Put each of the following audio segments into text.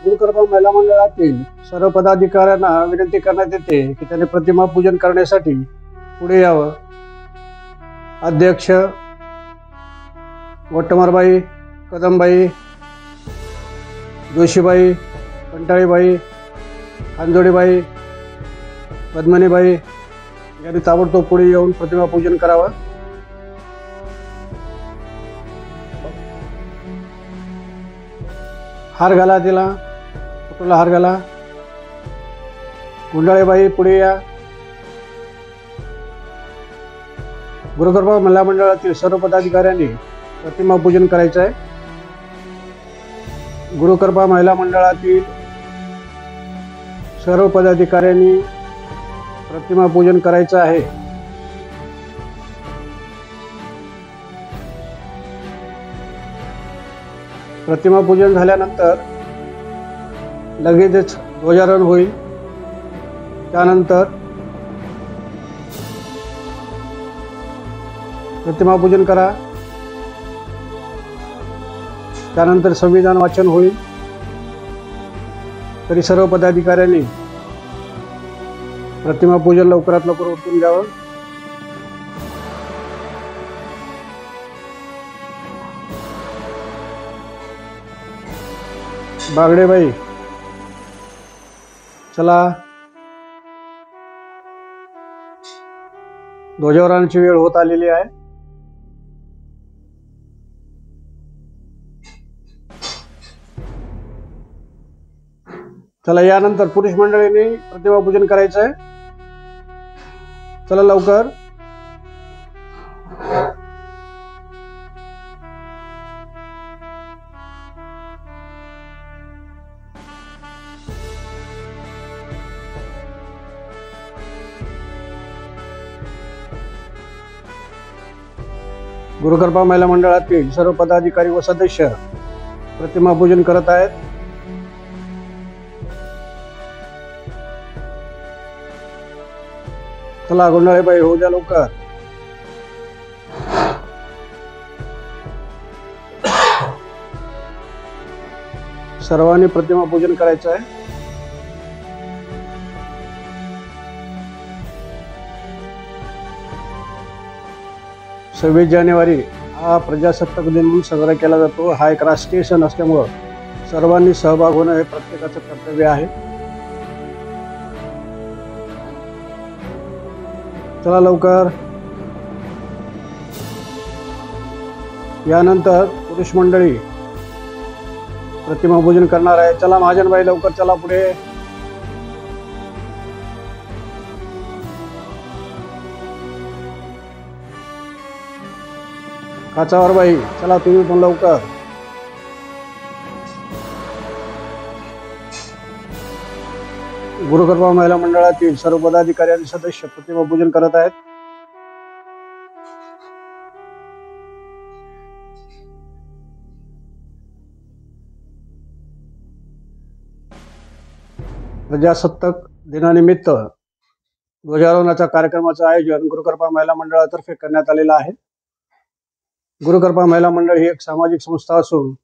गुरुकृपा महिला मंडळातील सर्व पदाधिकाऱ्यांना विनंती करण्यात येते की त्यांनी प्रतिमा पूजन करण्यासाठी पुढे यावं. अध्यक्ष वट्टमारबाई, कदमबाई, जोशीबाई, कंटाळीबाई, खांजोडीबाई, पद्मनीबाई यांनी ताबडतोब पुढे येऊन प्रतिमा पूजन करावं. हार घाला, तिला फोटोला हार घाला. गुंडाळेबाई पुढे या. गुरुकृपा महिला मंडळातील सर्व पदाधिकाऱ्यांनी प्रतिमा पूजन करायचं आहे. गुरुकृपा महिला मंडळातील सर्व पदाधिकाऱ्यांनी प्रतिमा पूजन करायचं आहे. प्रतिमा पूजन झाल्यानंतर लगेचच ध्वजारोहण होईल. त्यानंतर प्रतिमा पूजन करा. त्यानंतर संविधान वाचन होईल. तरी सर्व पदाधिकाऱ्यांनी प्रतिमा पूजन लवकरात लवकर उरकून घ्यावं. बागडेबाई चला, ध्वजारोहणाची वेळ होत आलेली आहे. चला, यानंतर पुरुष मंडळींनी प्रतिमा पूजन करायचं आहे. चला लवकर. गुरुकृपा महिला मंडळातील सर्व पदाधिकारी व सदस्य प्रतिमा पूजन करत आहेत. चला गुंडाळेबाई, होऊ द्या लवकर. सर्वांनी प्रतिमा पूजन करायचं आहे. 26 जानेवारी हा प्रजासत्ताक दिन म्हणून साजरा केला जातो. हा एक राष्ट्रीय सण असल्यामुळं सर्वांनी सहभाग होणं हे प्रत्येकाचं कर्तव्य आहे. चला लवकर. यानंतर पुरुष मंडळी प्रतिमा पूजन करणार आहे. चला महाजनबाई लवकर चला पुढे. काचावरबाई चला तुम्ही पण लवकर. गुरुकृपा महिला मंडळातील सर्व पदाधिकारी आणि सदस्य प्रतिमा पूजन करत आहेत. प्रजासत्ताक दिनानिमित्त ध्वजारोहणाच्या कार्यक्रमाचं आयोजन गुरुकृपा महिला मंडळातर्फे करण्यात आलेलं आहे. गुरुकृपा महिला मंडळ ही एक सामाजिक संस्था असून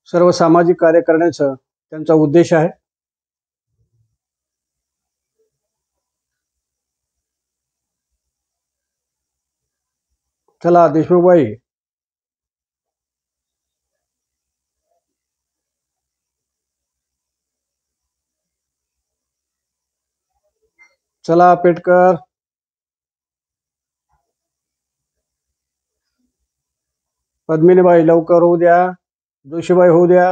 सर्व सामाजिक कार्य करण्याचा त्यांचा उद्देश आहे. चला देशमुखबाई. चला पेटकर. पद्मिनीबाई लवकर होऊ द्या. जोशीबाई होऊ द्या.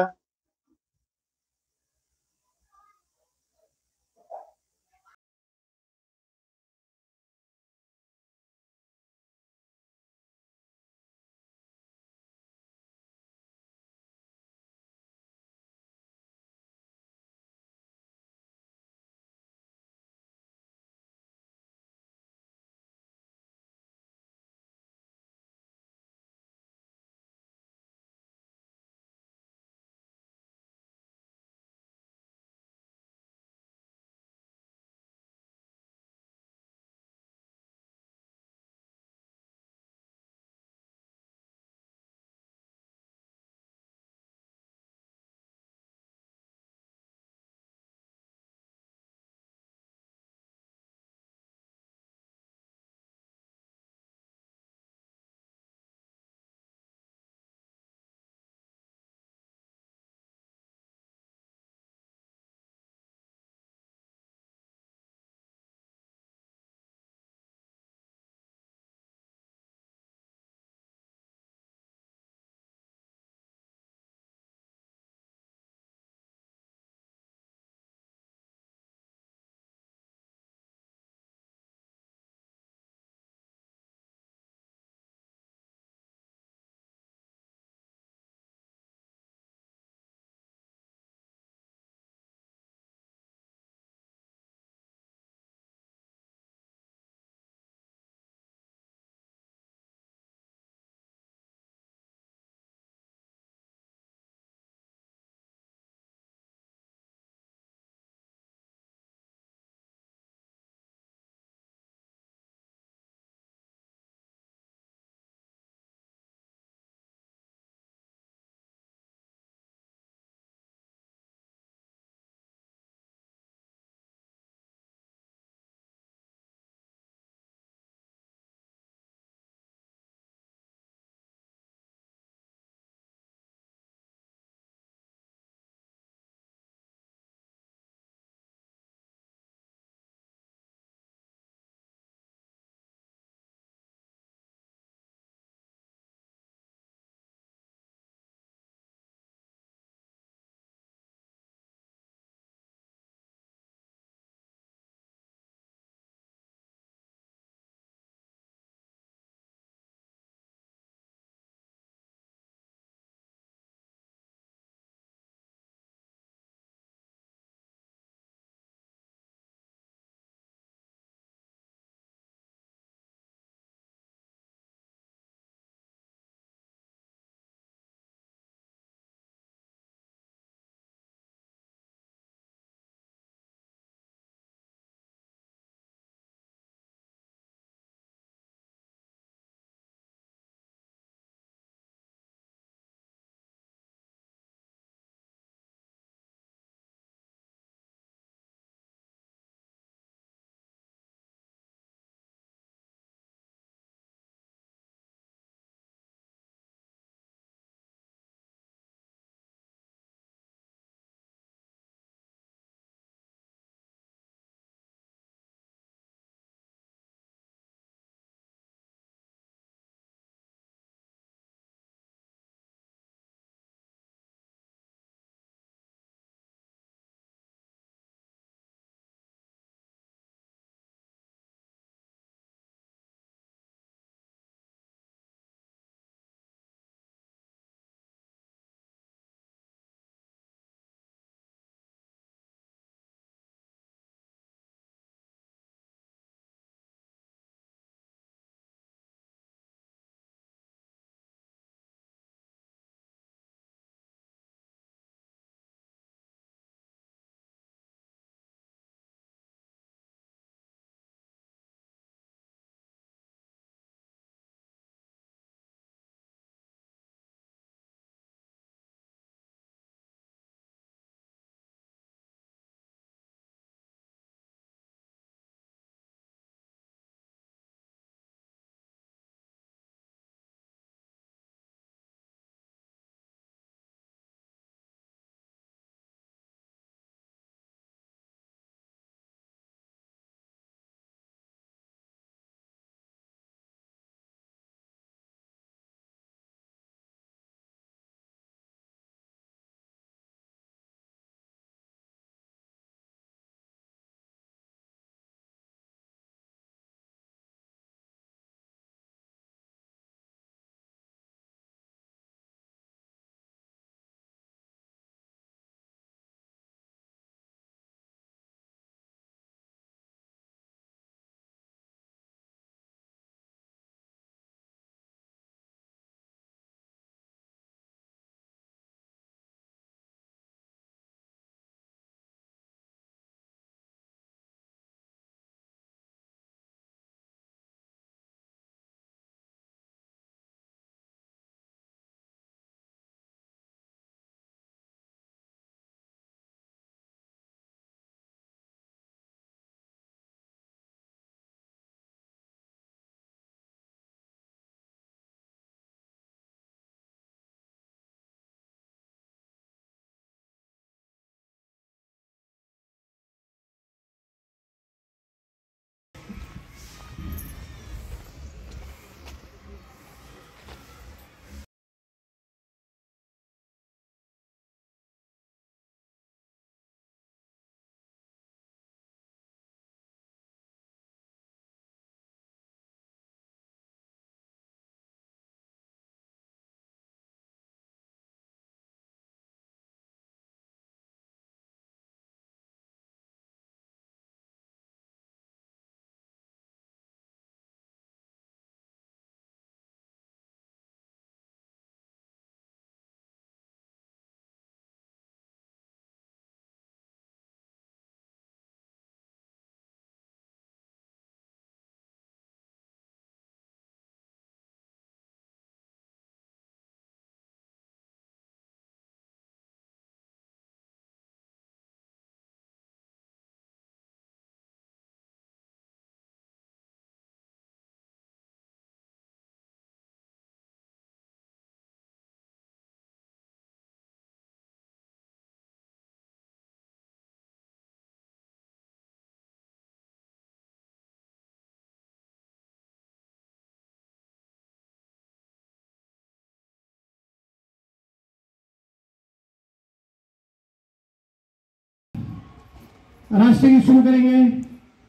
राष्ट्रगीत शुरू करेंगे।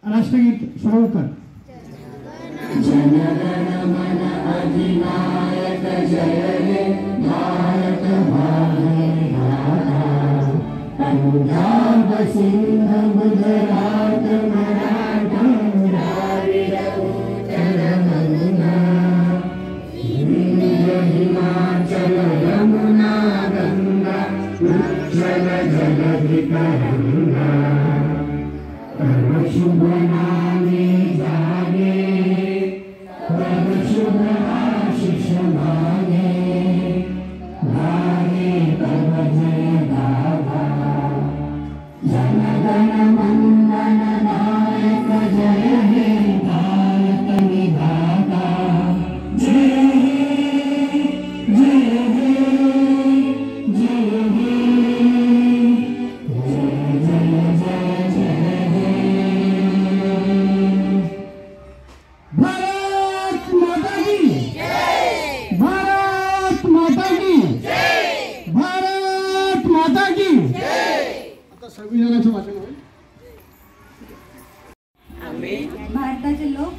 राष्ट्रगीत शुरू कर। जनगण मन अधिनायक जय हे भारत भाग्य विधाता। पंजाब सिंध गुजरात मराठा द्राविड़ उत्कल गंगा विंध्य हिमाचल यमुना गंगा उज्ज्वल जगति तरंगा। तव शुभ नामे जागे तव शुभ आशीष मांगे गाये तव जय गाथा। जनगण मंगल नायक जय हे भारत विधाता। जय हे जय हे जय हे जय जय जय हे। भारत माता की जय। भारत माता की जय। भारत माता की जय। आता संविधानाचं वाचन होईल। भारताचे लोक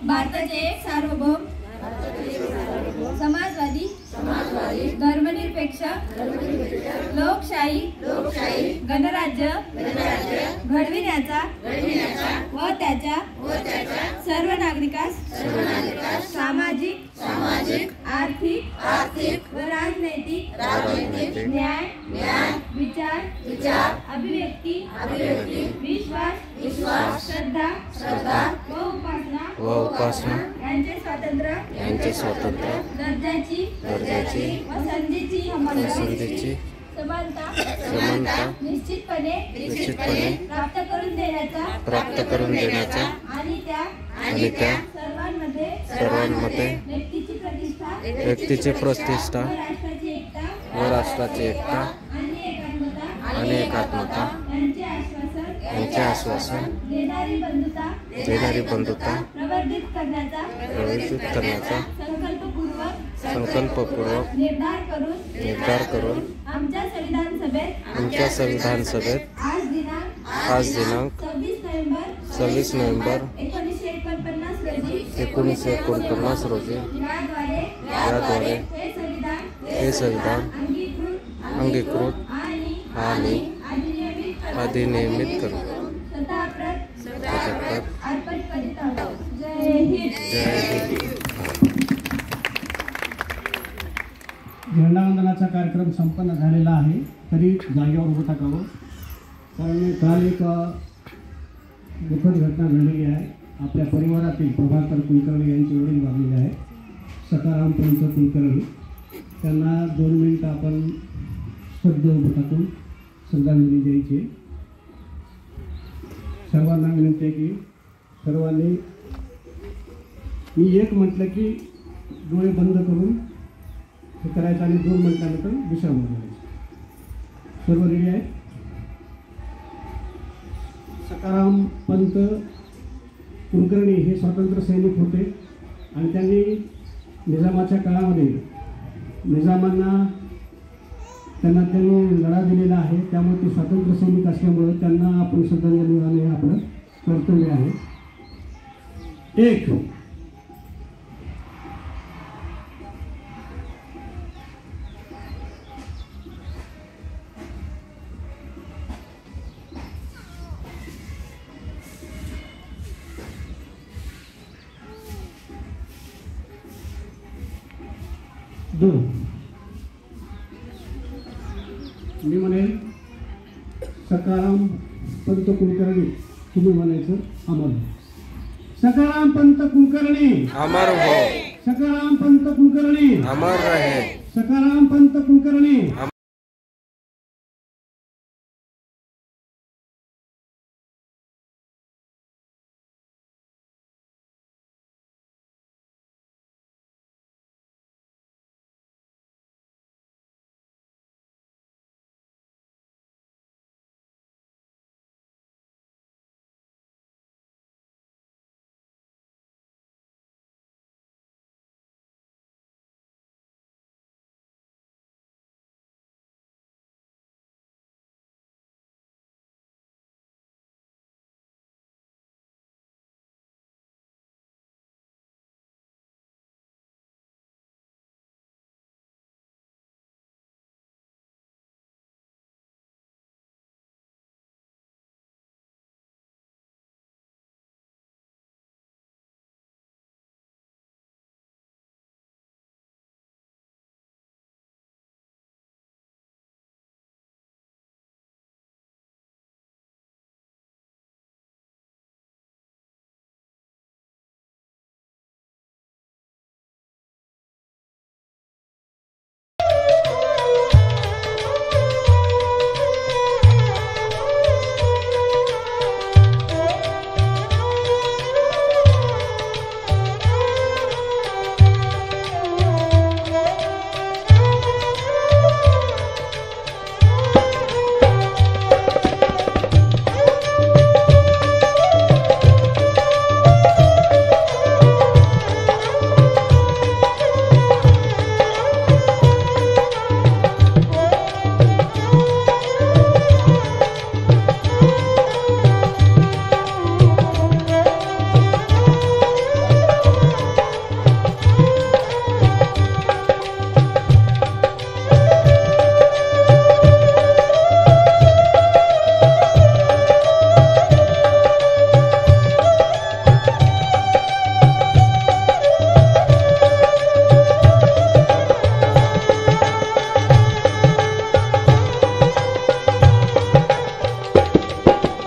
भारताचे सार्वभौम समाजवादी धर्मनिरपेक्ष लोकशाही गणराज्य घडविण्याचा व त्याच्या सर्व नागरिकास सामाजिक आर्थिक व राजनैतिक न्याय विचार अभिव्यक्ती विश्वास श्रद्धा व उपासना यांचे स्वातंत्र्य दर्जाची व संधीची समानता निश्चितपणे प्राप्त करून देण्याचा आणि त्या सर्वांमध्ये व्यक्तीची प्रतिष्ठा व राष्ट्राची एकता आणि एकात्मता यांचे आश्वासन देणारी बंधुता प्रवर्धित करण्याचा संकल्पपूर्वक निर्धार करून आमच्या संविधान सभेत आज दिनांक 26 नोव्हेंबर 1949 रोजी याद्वारे हे संविधान अंगीकृत आणि अधिनियमित करू। जय हिंद। झेंडावंदनाचा कार्यक्रम संपन्न झालेला आहे, तरी जागेवर उभं टाकावं, कारण काल एक दुःखद घटना घडलेली आहे। आपल्या परिवारातील प्रभाकर कुलकर्णी यांचे वडील वारलेले आहे, सकाराम पंत कुलकर्णी। त्यांना 2 मिनिटं आपण शब्द उभं टाकून श्रद्धांजली द्यायची। सर्वांना विनंती आहे की सर्वांनी मी एक म्हटलं की डोळे बंद करून हे करायचं आणि 2 मिनिटानंतर विश्राम घ्यायचा। सर्व रेडी आहे? सकाराम पंत कुलकर्णी हे स्वातंत्र्य सैनिक होते आणि त्यांनी निजामाच्या काळामध्ये त्यांना लढा दिलेला आहे, त्यामुळे ते स्वातंत्र्य सैनिक असल्यामुळे त्यांना आपण श्रद्धांजली वाहणे हे आपलं कर्तव्य आहे। एक दोन मी म्हणेल सकाराम पंत कुलकर्णी, तुम्ही म्हणायचं अमर। सकाराम पंत कुलकर्णी अमर हो। सकाराम पंत कुलकर्णी अमर रहे। सकाराम पंत कुलकर्णी।